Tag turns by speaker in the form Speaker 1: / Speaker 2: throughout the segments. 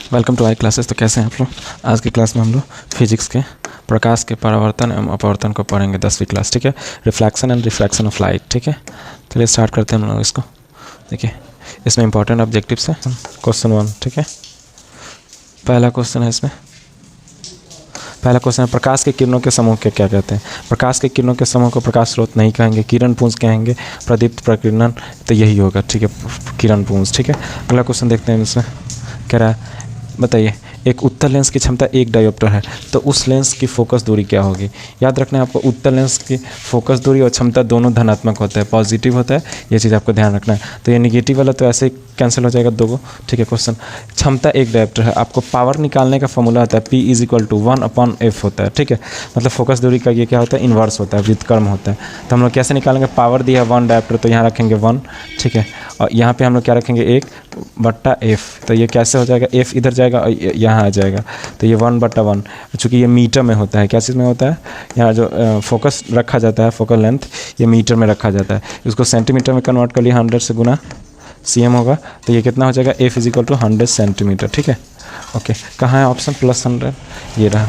Speaker 1: Welcome to I classes. तो कैसे हैं आप लोग? आज की क्लास में हम लोग फिजिक्स के प्रकाश के परावर्तन एवं अपवर्तन को पढ़ेंगे 10वीं क्लास। ठीक है, reflection and refraction of light. ठीक है, चलिए स्टार्ट करते हैं हम लोग इसको। देखिए इसमें इंपॉर्टेंट ऑब्जेक्टिव्स है। क्वेश्चन 1। ठीक है, पहला क्वेश्चन है इसमें। पहला क्वेश्चन है प्रकाश के किरणों के समूह के क्या कहते हैं? प्रकाश के किरणों के समूह को प्रकाश स्रोत नहीं कहेंगे, किरण पुंज कहेंगे, प्रदीप्त प्रकीर्णन। तो यही होगा। ठीक है, किरण पुंज। ठीक है, अगला क्वेश्चन देखते हैं इसमें। कह रहा है बताइए एक उत्तल लेंस की क्षमता 1 डायोप्टर है, तो उस लेंस की फोकस दूरी क्या होगी? याद रखना है आपको, उत्तल लेंस की फोकस दूरी और क्षमता दोनों धनात्मक होता है, पॉजिटिव होता है। ये चीज़ आपको ध्यान रखना है। तो ये निगेटिव वाला तो ऐसे ही कैंसिल हो जाएगा दो को। ठीक है, क्वेश्चन क्षमता 1 डायोप्टर है, आपको पावर निकालने का फॉर्मूला होता है P = 1/f होता है। ठीक है, मतलब फोकस दूरी का ये क्या होता है? इन्वर्स होता है, व्युत्क्रम होता है। तो हम लोग कैसे निकालेंगे? पावर दिया है 1 डायोप्टर, तो यहाँ रखेंगे 1। ठीक है, और यहाँ पे हम लोग क्या रखेंगे? 1/f। तो ये कैसे हो जाएगा? f इधर जाएगा और यहाँ आ जाएगा, तो ये 1/1। चूँकि ये मीटर में होता है, क्या चीज़ में होता है? यहाँ जो फोकस रखा जाता है, फोकल लेंथ, ये मीटर में रखा जाता है। इसको सेंटीमीटर में कन्वर्ट कर लिया, 100 से गुना cm होगा, तो ये कितना हो जाएगा? f = 100 centimetre. ठीक है, ओके। कहाँ है ऑप्शन? +100, ये रहा।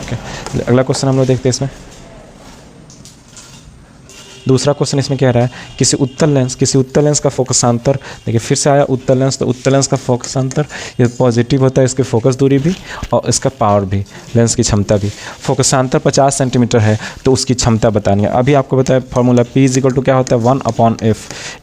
Speaker 1: ओके, अगला क्वेश्चन हम लोग देखते हैं इसमें। दूसरा क्वेश्चन इसमें कह रहा है किसी उत्तल लेंस का फोकसांतर। देखिए फिर से आया उत्तल लेंस, तो उत्तल लेंस का फोकसांतर ये पॉजिटिव होता है, इसकी फोकस दूरी भी और इसका पावर भी, लेंस की क्षमता भी। फोकसांतर 50 सेंटीमीटर है, तो उसकी क्षमता बतानी है। अभी आपको बताया फॉर्मूला P = क्या होता है? 1/f।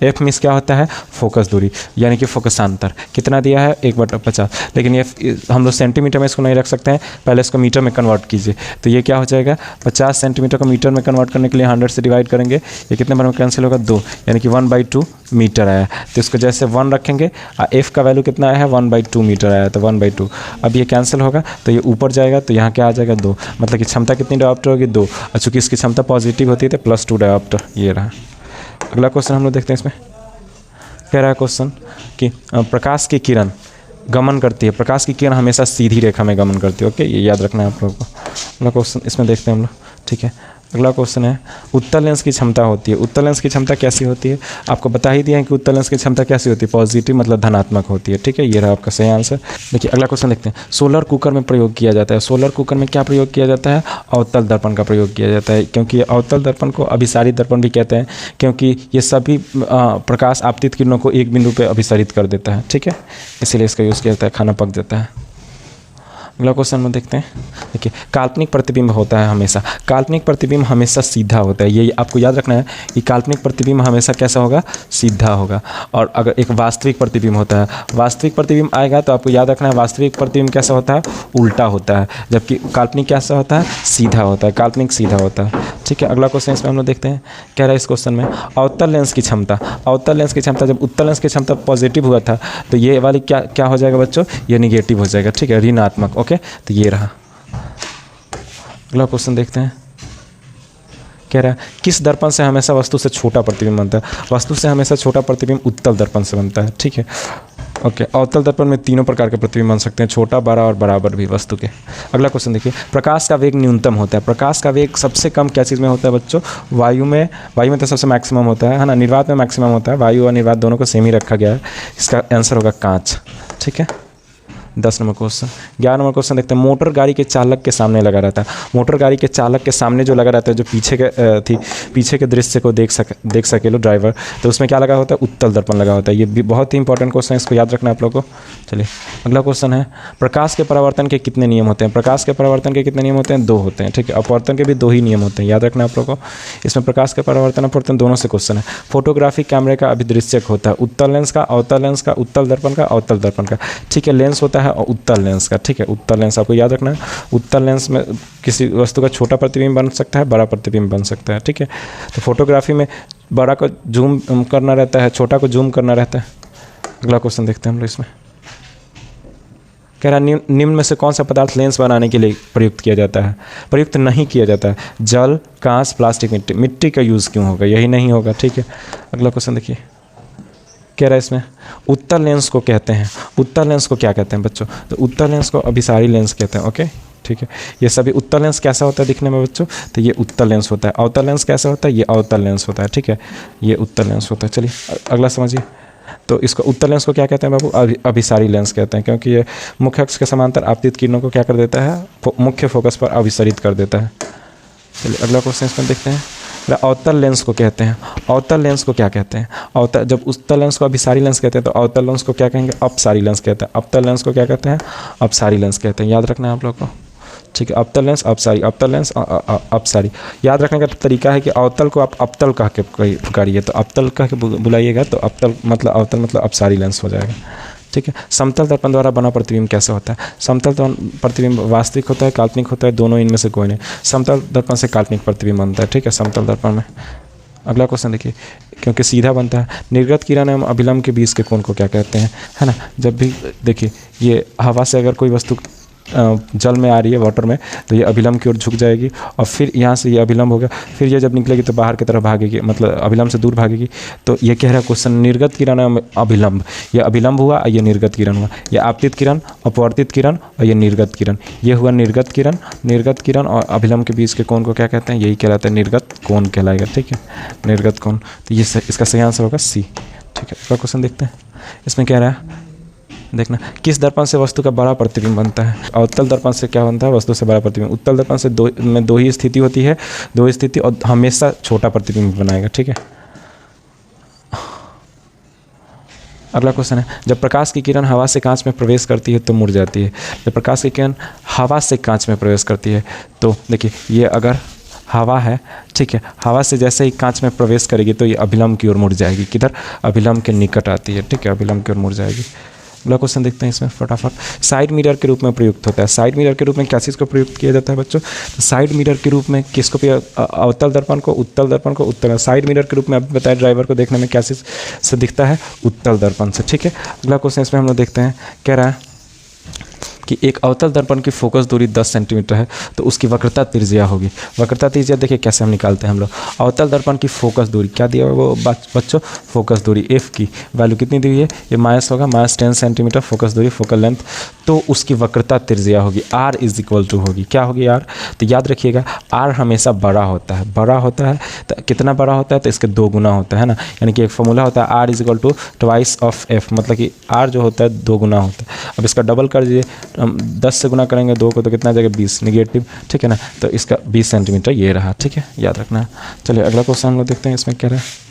Speaker 1: f मीन्स क्या होता है? फोकस दूरी, यानी कि फोकसांतर कितना दिया है? 1/50। लेकिन ये हम लोग सेंटीमीटर में इसको नहीं रख सकते हैं, पहले इसको मीटर में कन्वर्ट कीजिए। तो ये क्या हो जाएगा? 50 सेंटीमीटर को मीटर में कन्वर्ट करने के लिए 100 से डिवाइड करेंगे, ये कितने बार में कैंसिल होगा? 2, यानी कि 1/2 मीटर आया। तो इसको जैसे 1 रखेंगे, f का वैल्यू कितना आया है? 1/2 मीटर आया, तो 1/2। अब ये कैंसिल होगा, तो ये ऊपर जाएगा, तो यहाँ क्या आ जाएगा? 2। मतलब कि क्षमता कितनी डायोप्टर होगी? 2। और चूँकि इसकी क्षमता पॉजिटिव होती है, तो +2 डायोप्टर। ये रहा। अगला क्वेश्चन हम लोग देखते हैं इसमें। कह रहा है क्वेश्चन कि प्रकाश की किरण गमन करती है, प्रकाश की किरण हमेशा सीधी रेखा में गमन करती है। ओके, ये याद रखना है आप लोगों को। अगला क्वेश्चन इसमें देखते हैं हम लोग। ठीक है, अगला क्वेश्चन है उत्तल लेंस की क्षमता होती है। उत्तल लेंस की क्षमता कैसी होती है? आपको बता ही दिया है कि उत्तल लेंस की क्षमता कैसी होती है? पॉजिटिव, मतलब धनात्मक होती है। ठीक है, ये रहा आपका सही आंसर। देखिए अगला क्वेश्चन देखते हैं। सोलर कुकर में प्रयोग किया जाता है। सोलर कुकर में क्या प्रयोग किया जाता है? अवतल दर्पण का प्रयोग किया जाता है, क्योंकि अवतल दर्पण को अभिसारित दर्पण भी कहते हैं, क्योंकि ये सभी प्रकाश आपतित किरणों को एक बिंदु पर अभिसारित कर देता है। ठीक है, इसीलिए इसका यूज़ किया जाता है, खाना पक जाता है। अगला क्वेश्चन में देखते हैं। देखिए काल्पनिक प्रतिबिंब होता है हमेशा, काल्पनिक प्रतिबिंब हमेशा सीधा होता है। ये आपको याद रखना है कि काल्पनिक प्रतिबिंब हमेशा कैसा होगा? सीधा होगा। और अगर एक वास्तविक प्रतिबिंब होता है, वास्तविक प्रतिबिंब आएगा तो आपको याद रखना है वास्तविक प्रतिबिंब कैसा होता है? उल्टा होता है, जबकि काल्पनिक कैसा होता है? सीधा होता है। काल्पनिक सीधा होता है। ठीक है, अगला क्वेश्चन इसमें हम लोग देखते हैं। कह रहा है इस क्वेश्चन में अवतल लेंस की क्षमता, अवतल लेंस की क्षमता, जब उत्तल लेंस की क्षमता पॉजिटिव हुआ था, तो ये वाली क्या हो जाएगा बच्चों? ये निगेटिव हो जाएगा। ठीक है, ऋणात्मक। ओके, तो ये रहा। अगला क्वेश्चन देखते हैं। कह रहा है किस दर्पण से हमेशा वस्तु से छोटा प्रतिबिंब बनता है? वस्तु से हमेशा छोटा प्रतिबिंब उत्तल दर्पण से बनता है। ठीक है, ओके। अवतल दर्पण में तीनों प्रकार के प्रतिबिंब बन सकते हैं, छोटा, बड़ा और बराबर भी वस्तु के। अगला क्वेश्चन देखिए। प्रकाश का वेग न्यूनतम होता है। प्रकाश का वेग सबसे कम क्या चीज़ में होता है बच्चों? वायु में। वायु में तो सबसे मैक्सिमम होता है ना? निर्वात में मैक्सिमम होता है। वायु और निर्वात दोनों को सेम ही रखा गया है। इसका आंसर होगा कांच। ठीक है, 10 नंबर क्वेश्चन। 11 नंबर क्वेश्चन देखते हैं। मोटर गाड़ी के चालक के सामने लगा रहता है। मोटर गाड़ी के चालक के सामने जो लगा रहता है, जो पीछे के दृश्य को देख सके लो ड्राइवर, तो उसमें क्या लगा होता है? उत्तल दर्पण लगा होता है। ये भी बहुत ही इंपॉर्टेंट क्वेश्चन है, इसको याद रखना है आप लोगों को। चलिए अगला क्वेश्चन है प्रकाश के परावर्तन के कितने नियम होते हैं? प्रकाश के परावर्तन के कितने नियम होते हैं? 2 होते हैं। ठीक है, अपवर्तन के भी 2 ही नियम होते हैं, याद रखना है आप लोगों को। इसमें प्रकाश के परावर्तन अपवर्तन दोनों से क्वेश्चन है। फोटोग्राफी कैमरे का अभिदृश्यक होता है उत्तल लेंस का, अवतल लेंस का, उत्तल दर्पण का, अवतल दर्पण का। ठीक है, लेंस होता है और उत्तल लेंस का। ठीक है, उत्तल लेंस आपको याद रखना है। उत्तल लेंस में किसी वस्तु का छोटा प्रतिबिंब बन सकता है, बड़ा प्रतिबिंब बन सकता है। ठीक है, तो फोटोग्राफी में बड़ा को जूम करना रहता है, छोटा को जूम करना रहता है। अगला क्वेश्चन देखते हैं हम लोग इसमें। कह रहा निम्न में से कौन सा पदार्थ लेंस बनाने के लिए प्रयुक्त किया जाता है? प्रयुक्त नहीं किया जाता है। जल, कांच, प्लास्टिक, मिट्टी। मिट्टी का यूज़ क्यों होगा? यही नहीं होगा। ठीक है, अगला क्वेश्चन देखिए। कह रहा है इसमें उत्तल लेंस को कहते हैं, उत्तल लेंस को क्या कहते हैं बच्चों? तो उत्तल लेंस को अभिसारी लेंस कहते हैं। ओके, ठीक है, ये सभी। उत्तल लेंस कैसा होता है दिखने में बच्चों? तो ये उत्तल लेंस होता है। अवतल लेंस कैसा होता है? ये अवतल लेंस होता है। ठीक है, ये उत्तल लेंस होता है। चलिए अगला समझिए। तो इसको उत्तल लेंस को क्या कहते हैं बाबू? अभिसारी लेंस कहते हैं, क्योंकि ये मुख्य अक्ष के समांतर आपतित किरणों को क्या कर देता है? मुख्य फोकस पर अभिसरित कर देता है। चलिए अगला क्वेश्चन इसमें देखते हैं। अवतल लेंस को कहते हैं। अवतल लेंस को क्या कहते हैं? अवतल, जब उत्तल लेंस को अभिसारी लेंस कहते हैं तो अवतल लेंस को क्या कहेंगे? अपसारी लेंस कहते हैं। अवतल लेंस को क्या कहते हैं? अपसारी लेंस कहते हैं। याद रखना है आप लोग को, ठीक है। अवतल लेंस अपसारी, अवतल लेंस अपसारी। याद रखने का तरीका है कि अवतल को आप अवतल कह के पुकारिए, तो अवतल कह के बुलाइएगा तो अवतल मतलब अवतल मतलब अपसारी लेंस हो जाएगा, ठीक है। समतल दर्पण द्वारा बना प्रतिबिंब कैसे होता है? समतल प्रतिबिंब वास्तविक होता है, काल्पनिक होता है, दोनों इनमें से कोई नहीं। समतल दर्पण से काल्पनिक प्रतिबिंब बनता है, ठीक है, समतल दर्पण में। अगला क्वेश्चन देखिए, क्योंकि सीधा बनता है। निर्गत किरण एवं अभिलंब के बीच के कोण को क्या कहते हैं, है ना? जब भी देखिए ये हवा से अगर कोई वस्तु जल में आ रही है, वाटर में, तो ये अभिलंब की ओर झुक जाएगी और फिर यहाँ से ये अभिलंब हो गया, फिर ये जब निकलेगी तो बाहर की तरफ भागेगी, मतलब अभिलंब से दूर भागेगी। तो ये कह रहा है क्वेश्चन, निर्गत किरण एवं अभिलंब, ये अभिलंब हुआ और ये निर्गत किरण हुआ। ये आपतित किरण, अपवर्तित किरण और ये निर्गत किरण, ये हुआ निर्गत किरण। निर्गत किरण और अभिलंब के बीच के कोण को क्या कहते हैं? यही कहलाता है निर्गत कोण कहलाएगा, ठीक है, निर्गत कोण। तो ये इसका सही आंसर होगा सी, ठीक है। अगला क्वेश्चन देखते हैं। इसमें कह रहा है, देखना, किस दर्पण से वस्तु का बड़ा प्रतिबिंब बनता है? अवतल दर्पण से क्या बनता है? वस्तु से बड़ा प्रतिबिंब। उत्तल दर्पण से दो ही स्थिति होती है, दो ही स्थिति, और हमेशा छोटा प्रतिबिंब बनाएगा, ठीक है। अगला क्वेश्चन है, जब प्रकाश की किरण हवा से कांच में प्रवेश करती है तो मुड़ जाती है। जब प्रकाश की किरण हवा से कांच में प्रवेश करती है तो देखिए, ये अगर हवा है, ठीक है, हवा से जैसे ही कांच में प्रवेश करेगी तो ये अभिलंब की ओर मुड़ जाएगी। किधर? अभिलंब के निकट आती है, ठीक है, अभिलंब की ओर मुड़ जाएगी। अगला क्वेश्चन देखते हैं इसमें फटाफट। साइड मिरर के रूप में प्रयुक्त होता है। साइड मिरर के रूप में क्या चीज़ को प्रयुक्त किया जाता है बच्चों? तो साइड मिरर के रूप में किसको? अवतल दर्पण को, उत्तल दर्पण को, उत्तल। साइड मिरर के रूप में अभी बताया, ड्राइवर को देखने में क्या चीज़ से दिखता है? उत्तल दर्पण से, ठीक है। अगला क्वेश्चन इसमें हम लोग देखते हैं, कह रहा है कि एक अवतल दर्पण की फोकस दूरी 10 सेंटीमीटर है तो उसकी वक्रता त्रिज्या होगी। वक्रता त्रिज्या देखिए कैसे हम निकालते हैं हम लोग। अवतल दर्पण की फोकस दूरी क्या दिया हुआ वो बच्चों? फोकस दूरी एफ की वैल्यू कितनी दी हुई है? ये माइनस होगा, माइनस 10 सेंटीमीटर फोकस दूरी, फोकल लेंथ। तो उसकी वक्रता त्रिज्या होगी, आर इज इक्वल टू होगी, क्या होगी? आर। तो याद रखिएगा, आर हमेशा बड़ा होता है। बड़ा होता है तो कितना बड़ा होता है? तो इसके 2 गुना होता है ना, यानी कि एक फॉर्मूला होता है R is equal to twice of F, मतलब कि आर जो होता है 2 गुना होता है। अब इसका डबल कर दीजिए, 10 से गुना करेंगे 2 को तो कितना आ जाएगा? 20 निगेटिव, ठीक है ना। तो इसका 20 सेंटीमीटर ये रहा, ठीक है, याद रखना। चलिए अगला क्वेश्चन हम लोग देखते हैं। इसमें कह रहा है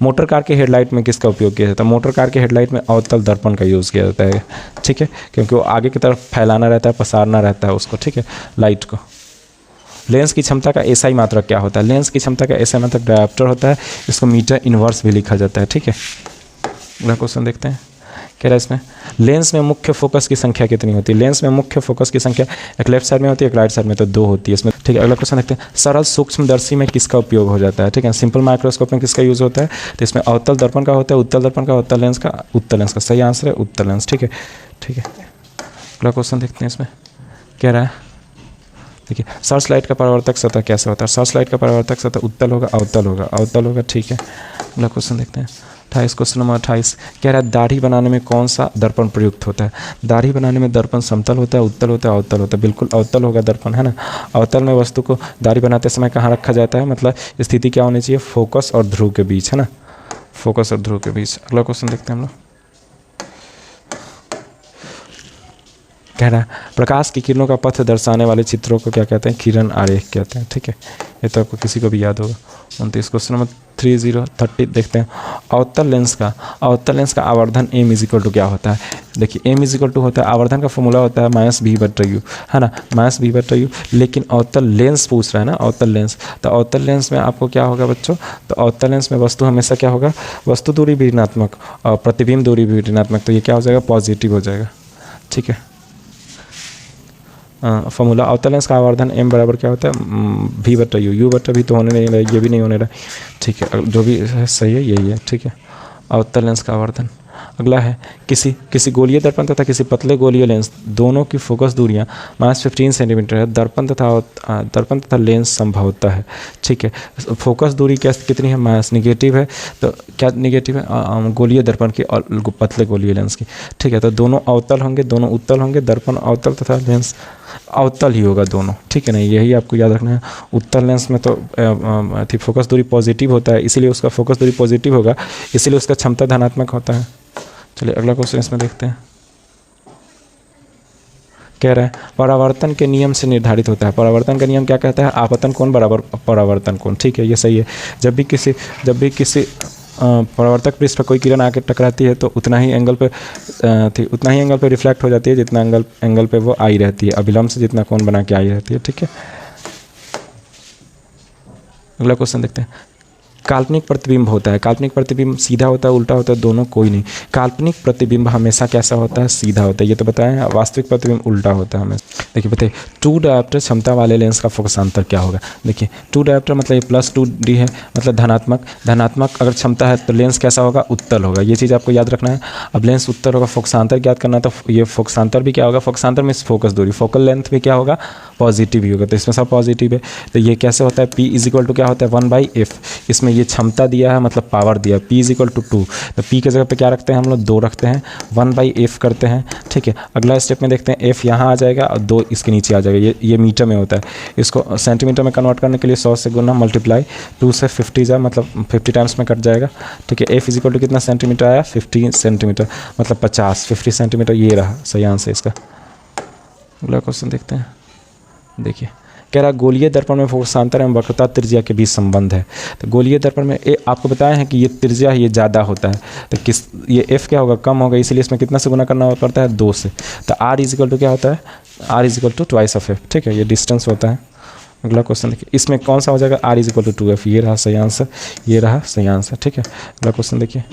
Speaker 1: मोटर कार के हेडलाइट में किसका उपयोग किया जाता है? मोटर कार के हेडलाइट में अवतल दर्पण का यूज़ किया जाता है, ठीक है, क्योंकि वो आगे की तरफ फैलाना रहता है, पसारना रहता है उसको, ठीक है, लाइट को। लेंस की क्षमता का एसआई मात्रक क्या होता है? लेंस की क्षमता का एसआई मात्रक डायोप्टर होता है, इसको मीटर इनवर्स भी लिखा जाता है, ठीक है। अगला क्वेश्चन देखते हैं। कह रहा है इसमें, लेंस में मुख्य फोकस की संख्या कितनी होती है? लेंस में मुख्य फोकस की संख्या एक लेफ्ट साइड में होती है, एक राइट साइड में, तो 2 होती है इसमें, ठीक है। अगला क्वेश्चन देखते हैं, सरल सूक्ष्मदर्शी में किसका उपयोग हो जाता है? ठीक है, सिंपल माइक्रोस्कोप में किसका यूज़ होता है? तो इसमें अवतल दर्पण का होता है, उत्तल दर्पण का, उत्तल लेंस का, उत्तल लेंस का। सही आंसर है उत्तल लेंस, ठीक है, ठीक है। अगला क्वेश्चन देखते हैं। इसमें कह रहा है, देखिए, सर्च लाइट का परावर्तक सतह कैसे होता है? सर्च लाइट का परावर्तक सतह उत्तल होगा, अवतल होगा, अवतल होगा, ठीक है। अगला क्वेश्चन देखते हैं 28, क्वेश्चन नंबर 28 कह रहा है, दाढ़ी बनाने में कौन सा दर्पण प्रयुक्त होता है? दाढ़ी बनाने में दर्पण समतल होता है, उत्तल होता है, अवतल होता है? बिल्कुल अवतल होगा दर्पण, है ना। अवतल में वस्तु को दाढ़ी बनाते समय कहाँ रखा जाता है? मतलब स्थिति क्या होनी चाहिए? फोकस और ध्रुव के बीच, है ना, फोकस और ध्रुव के बीच। अगला क्वेश्चन देखते हैं हम लोग। कह रहा है, प्रकाश की किरणों का पथ दर्शाने वाले चित्रों को क्या कहते हैं? किरण आरेख कहते हैं, ठीक है। ये तो आपको किसी को भी याद होगा। 29, क्वेश्चन नंबर 30 देखते हैं। अवतल लेंस का आवर्धन एम इज इक्वल टू क्या होता है? देखिए, एम इज इक्वल टू होता है, आवर्धन का फॉर्मूला होता है -b/u, है ना, -b/u। लेकिन अवतल लेंस पूछ रहा है ना, अवतल लेंस, तो अवतल लेंस में आपको क्या होगा बच्चों? तो अवतल लेंस में वस्तु हमेशा क्या होगा? वस्तु दूरी भी ऋणात्मक और प्रतिबिंब दूरी भी ऋणात्मक, तो ये क्या हो जाएगा? पॉजिटिव हो जाएगा, ठीक है। फॉर्मूला अवतल लेंस का आवर्धन m बराबर क्या होता है? v/u, u/v तो होने नहीं रहा, ये भी नहीं होने रहा, ठीक है, जो भी है सही है यही है, ठीक है, अवतल लेंस का आवर्धन। अगला है, किसी गोलीय दर्पण तथा किसी पतले गोलीय लेंस दोनों की फोकस दूरियां -15 सेंटीमीटर है। दर्पण तथा लेंस संभवतः है, ठीक है। फोकस दूरी क्या कितनी है? माइनस, निगेटिव है, तो क्या निगेटिव है? गोलीय दर्पण की और पतले गोलीय लेंस की, ठीक है। तो दोनों अवतल होंगे, दोनों उत्तल होंगे, दर्पण अवतल तथा लेंस अवतल ही होगा दोनों, ठीक है ना, यही आपको याद रखना है। उत्तल लेंस में तो फोकस दूरी पॉजिटिव होता है, इसीलिए उसका फोकस दूरी पॉजिटिव होगा, इसीलिए उसका क्षमता धनात्मक होता है। चलिए अगला क्वेश्चन इसमें देखते हैं। कह रहा है परावर्तन के नियम से निर्धारित होता है। परावर्तन का नियम क्या कहता है? आपतन कोण बराबर परावर्तन कोण, ठीक है, ये सही है। जब भी किसी परावर्तक पृष्ठ पर कोई किरण आके टकराती है तो उतना ही एंगल पे रिफ्लेक्ट हो जाती है जितना एंगल पे वो आई रहती है, अभिलंब से जितना कोण बना के आई रहती है, ठीक है। अगला क्वेश्चन देखते हैं। काल्पनिक प्रतिबिंब होता है। काल्पनिक प्रतिबिंब सीधा होता है, उल्टा होता है, दोनों कोई नहीं। काल्पनिक प्रतिबिंब हमेशा कैसा होता है? सीधा होता है, ये तो बताएं। वास्तविक प्रतिबिंब उल्टा होता है हमेशा। देखिए बताइए, 2 डायोप्टर क्षमता वाले लेंस का फोकसांतर क्या होगा? देखिए 2 डायोप्टर मतलब ये +2D है, मतलब धनात्मक अगर क्षमता है तो लेंस कैसा होगा? उत्तल होगा, ये चीज़ आपको याद रखना है। अब लेंस उत्तल होगा, फोकसांतर ज्ञात करना, तो ये फोकसांतर भी क्या होगा? फोकसांतर में फोकस दूरी, फोकल लेंथ भी क्या होगा? पॉजिटिव ही होगा, तो इसमें सब पॉजिटिव है। तो ये कैसे होता है? P = क्या होता है? 1/f। इसमें ये क्षमता दिया है, मतलब पावर दिया है, P = 2। तो P की जगह पे क्या रखते हैं हम लोग? 2 रखते हैं, 1/f करते हैं, ठीक है। अगला स्टेप में देखते हैं, f यहाँ आ जाएगा और 2 इसके नीचे आ जाएगा। ये मीटर में होता है, इसको सेंटीमीटर में कन्वर्ट करने के लिए 100 से गुना मल्टीप्लाई 2 से 50 जाए, मतलब 50 टाइम्स में कट जाएगा, ठीक है। f = कितना सेंटीमीटर आया? 50 सेंटीमीटर, मतलब 50 सेंटीमीटर, ये रहा सही आंसर इसका। अगला क्वेश्चन देखते हैं। देखिए कह रहा गोलीय दर्पण में फोकसांतर एवं वक्रता त्रिज्या के बीच संबंध है। तो गोलीय दर्पण में आपको बताया है कि ये त्रिज्या ये ज़्यादा होता है, तो ये f क्या होगा? कम होगा, इसलिए इसमें कितना से गुना करना पड़ता है? 2 से। तो r = क्या होता है? r = twice of f, ठीक है, ये डिस्टेंस होता है। अगला क्वेश्चन देखिए, इसमें कौन सा हो जाएगा? r = 2f, ये रहा सही आंसर, ये रहा सही आंसर, ठीक है। अगला क्वेश्चन देखिए,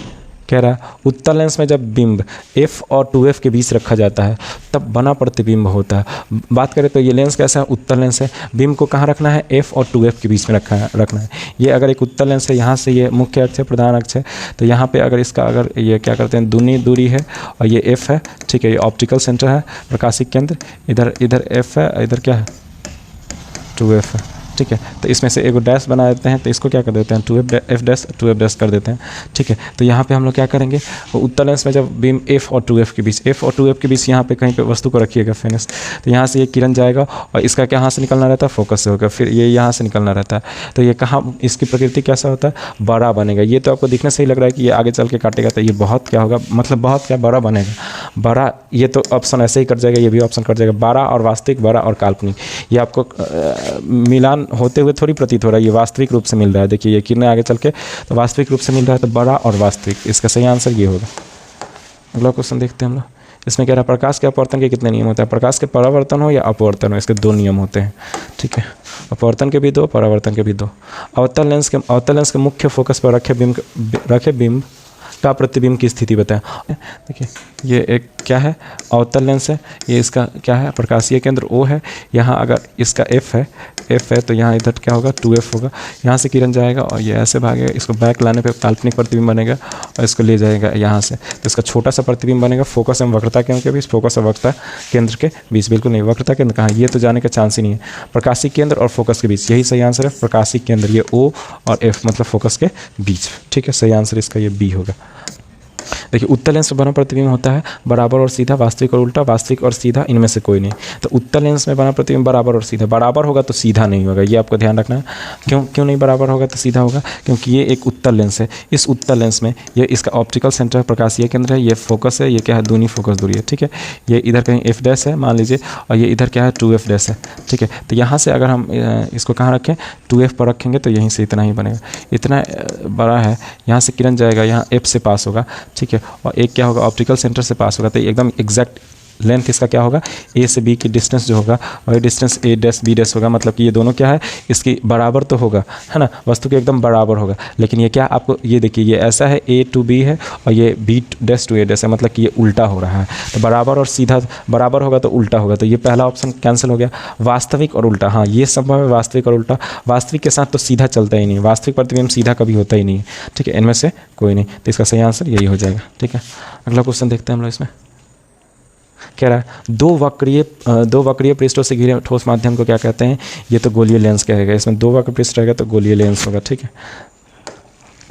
Speaker 1: कह रहा है उत्तल लेंस में जब बिंब f और 2f के बीच रखा जाता है तब बना प्रतिबिंब होता है। बात करें तो ये लेंस कैसा है? उत्तल लेंस है। बिंब को कहाँ रखना है? f और 2f के बीच में रखना है। ये अगर एक उत्तल लेंस है, यहाँ से ये मुख्य अक्ष है, प्रधान अक्ष है, तो यहाँ पे अगर इसका अगर ये क्या करते हैं, दूनी दूरी है और ये f है, ठीक है, ये ऑप्टिकल सेंटर है, प्रकाशिक केंद्र, इधर f है, इधर क्या है? 2f है, ठीक है। तो इसमें से एक डैश बना देते हैं, तो इसको क्या कर देते हैं? 2f कर देते हैं, ठीक है। तो यहाँ पे हम लोग क्या करेंगे? उत्तल लेंस में जब बीम f और 2f के बीच यहाँ पे कहीं पे वस्तु को रखिएगा फेनस, तो यहाँ से ये किरण जाएगा और इसका क्या यहाँ से निकलना रहता है? फोकस से होकर, फिर ये यहाँ से निकलना रहता है। तो ये कहाँ, इसकी प्रकृति कैसा होता है? बड़ा बनेगा। ये तो आपको दिखने से ही लग रहा है कि ये आगे चल के काटेगा, तो ये बहुत क्या होगा? मतलब बहुत क्या बड़ा बनेगा, बड़ा। ये तो ऑप्शन ऐसे ही कट जाएगा, ये भी ऑप्शन कट जाएगा। बड़ा और वास्तविक, बड़ा और काल्पनिक, ये आपको मिलान होते हुए थोड़ी प्रतीत हो रहा है, ये वास्तविक रूप से मिल रहा है। देखिए ये किरणें आगे चल के तो वास्तविक रूप से मिल रहा है, तो बड़ा और वास्तविक, इसका सही आंसर ये होगा। अगला क्वेश्चन देखते हैं हम लोग। इसमें कह रहा है प्रकाश के अपवर्तन के कितने नियम होते हैं? प्रकाश के परावर्तन हो या अपवर्तन हो, इसके 2 नियम होते हैं, ठीक है। अपवर्तन के भी 2, परावर्तन के भी 2। अवतल लेंस के मुख्य फोकस पर रखे बिंब का प्रतिबिंब की स्थिति बताएं। देखिए ये एक क्या है? अवतल लेंस है, ये इसका क्या है? प्रकाशीय केंद्र O है। यहाँ अगर इसका f है तो यहाँ इधर क्या होगा? 2f होगा। यहाँ से किरण जाएगा और ये ऐसे भागेगा, इसको बैक लाने पे काल्पनिक प्रतिबिंब बनेगा और इसको ले जाएगा यहाँ से, तो इसका छोटा सा प्रतिबिंब बनेगा फोकस एवं वक्रता केंद्र के बीच। फोकस और वक्रता केंद्र के बीच बिल्कुल नहीं, वक्रता केंद्र कहाँ? ये तो जाने का चांस ही नहीं है। प्रकाशिक केंद्र और फोकस के बीच, यही सही आंसर है। प्रकाशिक केंद्र ये O और F मतलब फोकस के बीच, ठीक है, सही आंसर इसका ये B होगा। देखिए उत्तल लेंस में बना प्रतिबिंब होता है बराबर और सीधा, वास्तविक और उल्टा, वास्तविक और सीधा, इनमें से कोई नहीं। तो उत्तल लेंस में बना प्रतिबिंब बराबर और सीधा, बराबर होगा तो सीधा नहीं होगा, ये आपको ध्यान रखना है। क्यों नहीं बराबर होगा तो सीधा होगा? क्योंकि ये एक उत्तल लेंस है। इस उत्तल लेंस में ये इसका ऑप्टिकल सेंटर प्रकाशीय केंद्र है, ये फोकस है, ये क्या है? दूनी फोकस दूरी है, ठीक है। ये इधर कहीं f' है मान लीजिए, और ये इधर क्या है? 2f' है, ठीक है। तो यहाँ से अगर हम इसको कहाँ रखें? 2f पर रखेंगे तो यहीं से इतना ही बनेगा, इतना बड़ा है। यहाँ से किरण जाएगा, यहाँ f से पास होगा, ठीक है, और एक क्या होगा? ऑप्टिकल सेंटर से पास होगा। तो एकदम एग्जैक्ट लेंथ इसका क्या होगा? A से B की डिस्टेंस जो होगा और ये डिस्टेंस A' होगा, मतलब कि ये दोनों क्या है? इसकी बराबर तो होगा, है ना, वस्तु के एकदम बराबर होगा। लेकिन ये क्या आपको ये देखिए, ये ऐसा है A to B है और ये B' to A' है, मतलब कि ये उल्टा हो रहा है। तो बराबर और सीधा, बराबर होगा तो उल्टा होगा, तो ये पहला ऑप्शन कैंसिल हो गया। वास्तविक और उल्टा, हाँ ये संभव है, वास्तविक और उल्टा। वास्तविक के साथ तो सीधा चलता ही नहीं, वास्तविक प्रतिबिंब सीधा कभी होता ही नहीं, ठीक है, इनमें से कोई नहीं। तो इसका सही आंसर यही हो जाएगा, ठीक है। अगला क्वेश्चन देखते हैं हम लोग। इसमें कह रहा है दो वक्रीय पृष्ठों से घिरे ठोस माध्यम को क्या कहते हैं? ये तो गोलीय लेंस कहेगा। इसमें 2 वक्र पृष्ठ रहेगा तो गोलीय लेंस होगा, ठीक है।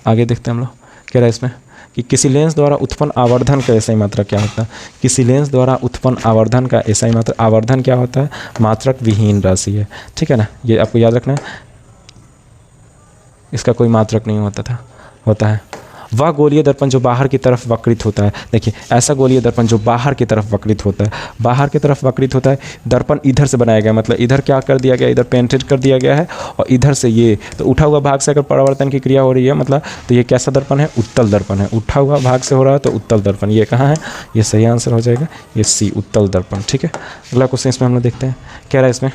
Speaker 1: आगे देखते हैं हम लोग। कह रहा है इसमें कि किसी लेंस द्वारा उत्पन्न आवर्धन का एसआई मात्रा क्या होता है। किसी लेंस द्वारा उत्पन्न आवर्धन का एसआई मात्रा, आवर्धन क्या होता है, मात्रक विहीन राशि है, ठीक है ना, ये आपको याद रखना है, इसका कोई मात्रक नहीं होता है। वह गोलीय दर्पण जो बाहर की तरफ वक्रित होता है, देखिए ऐसा गोलीय दर्पण जो बाहर की तरफ वक्रित होता है, बाहर की तरफ वक्रित होता है, दर्पण इधर से बनाया गया, मतलब इधर क्या कर दिया गया, इधर पेंटेड कर दिया गया है, और इधर से ये तो उठा हुआ भाग से अगर परावर्तन की क्रिया हो रही है, मतलब तो ये कैसा दर्पण है, उत्तल दर्पण है, उठा हुआ भाग से हो रहा है तो उत्तल दर्पण। ये कहाँ है, ये सही आंसर हो जाएगा, ये सी, उत्तल दर्पण, ठीक है। अगला क्वेश्चन इसमें हम लोग देखते हैं, कह रहा है इसमें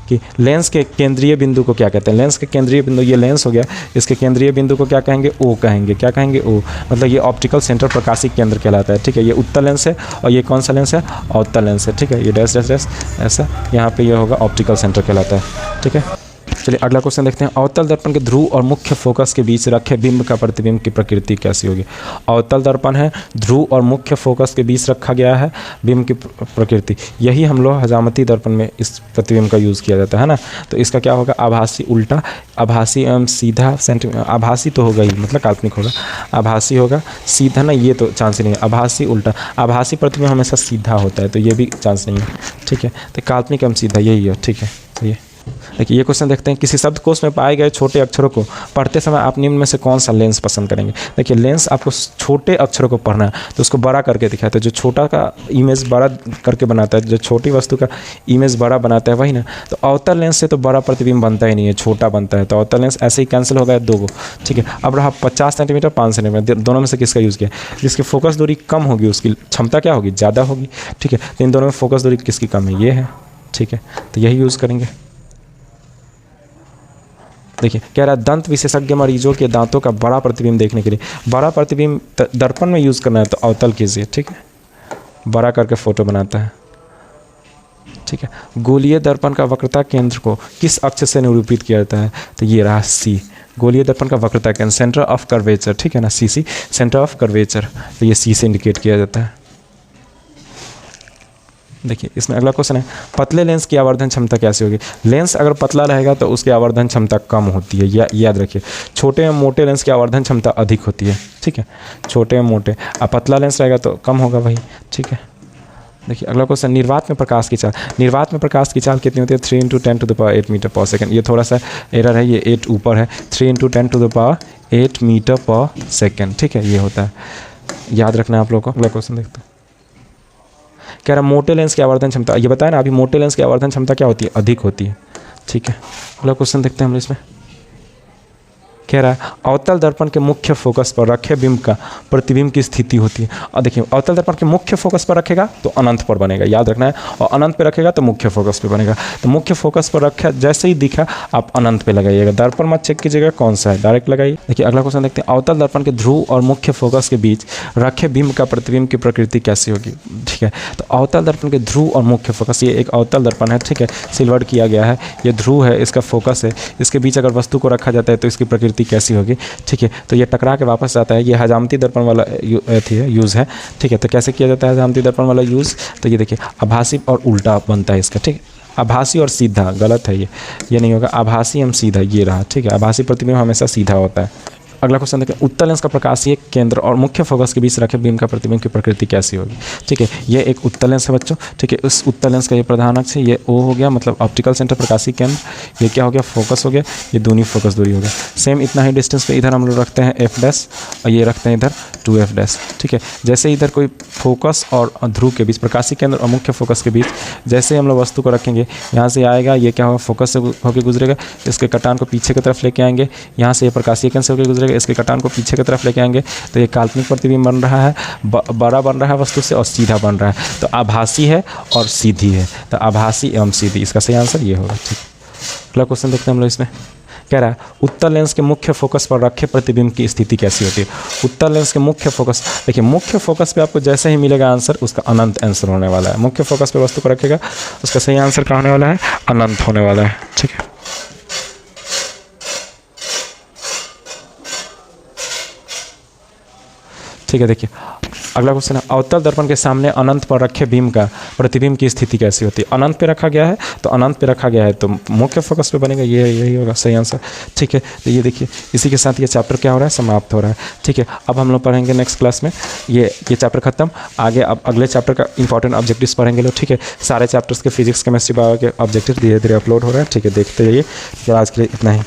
Speaker 1: कि लेंस के केंद्रीय बिंदु को क्या कहते हैं। लेंस के केंद्रीय बिंदु, ये लेंस हो गया, इसके केंद्रीय बिंदु को क्या कहेंगे, ओ कहेंगे। क्या कहेंगे, ओ, मतलब ये ऑप्टिकल सेंटर प्रकाशिक केंद्र कहलाता है, ठीक है। ये उत्तल लेंस है और ये कौन सा लेंस है, अवतल लेंस है, ठीक है। ये डैश डैश डैश ऐसा, यहाँ पे ये होगा ऑप्टिकल सेंटर कहलाता है, ठीक है। चलिए अगला क्वेश्चन देखते हैं, अवतल दर्पण के ध्रुव और मुख्य फोकस के बीच रखे बिंब का प्रतिबिंब की प्रकृति कैसी होगी। अवतल दर्पण है, ध्रुव और मुख्य फोकस के बीच रखा गया है बिंब की प्रकृति, यही हम लोग हजामती दर्पण में इस प्रतिबिंब का यूज़ किया जाता है ना। तो इसका क्या होगा, आभासी उल्टा, आभासी एवं सीधा आभासी तो होगा ही, मतलब काल्पनिक होगा, आभासी होगा, सीधा ना ये तो चांस ही नहीं है, आभासी उल्टा, आभासी प्रतिबिंब हमेशा सीधा होता है तो ये भी चांस नहीं है, ठीक है। तो काल्पनिक एवं सीधा यही है, ठीक है। चलिए देखिए ये क्वेश्चन देखते हैं, किसी शब्दकोश में पाए गए छोटे अक्षरों को पढ़ते समय आप निम्न में से कौन सा लेंस पसंद करेंगे। देखिए लेंस आपको छोटे अक्षरों को पढ़ना है तो उसको बड़ा करके दिखाता है, जो छोटा का इमेज बड़ा करके बनाता है, जो छोटी वस्तु का इमेज बड़ा बनाता है वही ना। तो अवतल लेंस से तो बड़ा प्रतिबिंब बनता ही नहीं है, छोटा बनता है, तो अवतल लेंस ऐसे ही कैंसिल हो गया दो को, ठीक है। अब रहा 50 सेंटीमीटर 5 सेंटीमीटर, दोनों में से किसका यूज़ किया, जिसकी फोकस दूरी कम होगी उसकी क्षमता क्या होगी, ज़्यादा होगी, ठीक है। तो इन दोनों में फोकस दूरी किसकी कम है, ये है, ठीक है, तो यही यूज़ करेंगे। देखिए कह रहा है दंत विशेषज्ञ मरीजों के दांतों का बड़ा प्रतिबिंब देखने के लिए, बड़ा प्रतिबिंब दर्पण में यूज़ करना है तो अवतल कीजिए, ठीक है, बड़ा करके फोटो बनाता है, ठीक है। गोलीय दर्पण का वक्रता केंद्र को किस अक्ष से निरूपित किया जाता है, तो ये रहा सी, गोलीय दर्पण का वक्रता केंद्र, सेंटर ऑफ कर्वेचर, ठीक है ना, सी, सेंटर ऑफ कर्वेचर, तो ये सी से इंडिकेट किया जाता है। देखिए इसमें अगला क्वेश्चन है, पतले लेंस की आवर्धन क्षमता कैसी होगी। लेंस अगर पतला रहेगा तो उसकी आवर्धन क्षमता कम होती है, याद रखिए। छोटे एवं मोटे लेंस की आवर्धन क्षमता अधिक होती है, ठीक है, छोटे एवं मोटे, अब पतला लेंस रहेगा तो कम होगा वही, ठीक है। देखिए अगला क्वेश्चन, निर्वात में प्रकाश की चाल, निर्वात में प्रकाश की चाल कितनी होती है, 3 × 10⁸ मीटर पर सेकंड। ये थोड़ा सा एरर है, ये 8 ऊपर है, 3 × 10⁸ मीटर पर सेकंड, ठीक है, ये होता है, याद रखना है आप लोगों को। अगला क्वेश्चन देखते हैं, कह रहा मोटे लेंस की आवर्धन क्षमता, ये बताया ना अभी, मोटे लेंस की आवर्धन क्षमता क्या होती है, अधिक होती है, ठीक है। अगला क्वेश्चन देखते हैं हम इसमें, कह रहा है अवतल दर्पण के मुख्य फोकस पर रखे बिंब का प्रतिबिंब की स्थिति होती है। और देखिए अवतल दर्पण के मुख्य फोकस पर रखेगा तो अनंत पर बनेगा, याद रखना है, और अनंत पे रखेगा तो मुख्य फोकस पे बनेगा। तो मुख्य फोकस पर रखा, जैसे ही दिखा आप अनंत पे लगाइएगा, दर्पण मत चेक कीजिएगा कौन सा है, डायरेक्ट लगाइए। देखिए अगला क्वेश्चन देखते हैं, अवतल दर्पण के ध्रुव और मुख्य फोकस के बीच रखे बिंब का प्रतिबिंब की प्रकृति कैसी होगी, ठीक है। तो अवतल दर्पण के ध्रुव और मुख्य फोकस, ये एक अवतल दर्पण है, ठीक है, सिल्वर्ड किया गया है, ये ध्रुव है, इसका फोकस है, इसके बीच अगर वस्तु को रखा जाता है तो इसकी प्रकृति कैसी होगी, ठीक है। तो ये टकरा के वापस जाता है, ये हजामती दर्पण वाला यूज़ है, ठीक है। तो कैसे किया जाता है हजामती दर्पण वाला यूज़, तो ये देखिए आभासी और उल्टा बनता है इसका, ठीक है। आभासी और सीधा गलत है, ये नहीं होगा, आभासी एवं सीधा ये रहा, ठीक है। आभासी प्रतिबिंब हमेशा सीधा होता है। अगला क्वेश्चन देखें, उत्तल लेंस का प्रकाशीय केंद्र और मुख्य फोकस के बीच रखे बीम का प्रतिबिंब की प्रकृति कैसी होगी, ठीक है। ये एक उत्तल लेंस है बच्चों, ठीक है। उस उत्तल लेंस का ये प्रधान अक्ष है, ये ओ हो गया, मतलब ऑप्टिकल सेंटर प्रकाशीय केंद्र, ये क्या हो गया, फोकस हो गया, ये दूनी फोकस दूरी हो गया। सेम इतना ही डिस्टेंस पे इधर हम लोग रखते हैं f' और ये रखते हैं इधर 2f', ठीक है। जैसे इधर कोई फोकस और ध्रुव के बीच, प्रकाशीय केंद्र और मुख्य फोकस के बीच जैसे हम लोग वस्तु को रखेंगे, यहाँ से आएगा, ये क्या होगा, फोकस से होकर गुजरेगा, इसके कटान को पीछे की तरफ लेके आएंगे, यहाँ से ये प्रकाशीय केंद्र से होकर गुजरेगा, इसके कटान को पीछे की तरफ लेके आएंगे, तो ये काल्पनिक प्रतिबिंब बन रहा है, बड़ा बन रहा है वस्तु से और सीधा बन रहा है। तो आभासी है और सीधी है, तो आभासी एवं सीधी, इसका सही आंसर ये होगा, ठीक। अगला क्वेश्चन देखते हैं हम लोग इसमें, कह रहा है उत्तल लेंस के मुख्य फोकस पर रखे प्रतिबिंब की स्थिति कैसी होती है। उत्तल लेंस के मुख्य फोकस, देखिए मुख्य फोकस पे आपको जैसे ही मिलेगा आंसर, उसका अनंत आंसर होने वाला है। मुख्य फोकस पे वस्तु को रखेगा, उसका सही आंसर क्या होने वाला है, अनंत होने वाला है, ठीक है। ठीक है, देखिए अगला क्वेश्चन है, अवतल दर्पण के सामने अनंत पर रखे बीम का प्रतिबिंब की स्थिति कैसी होती है? अनंत पे रखा गया है, तो अनंत पे रखा गया है तो मुख्य फोकस पे बनेगा, ये यही होगा सही आंसर। ठीक है, तो ये देखिए इसी के साथ ये चैप्टर क्या हो रहा है, समाप्त हो रहा है। ठीक है, अब हम लोग पढ़ेंगे नेक्स्ट क्लास में ये चैप्टर खत्म, आगे अब अगले चैप्टर का इंपॉर्टेंट ऑब्जेक्टिव्स पढ़ेंगे लोग। ठीक है, सारे चैप्टर्स के फिजिक्स केमिस्ट्री बायो के ऑब्जेक्टिव धीरे धीरे अपलोड हो रहा है। ठीक है, देखते रहिए। आज के लिए इतना ही।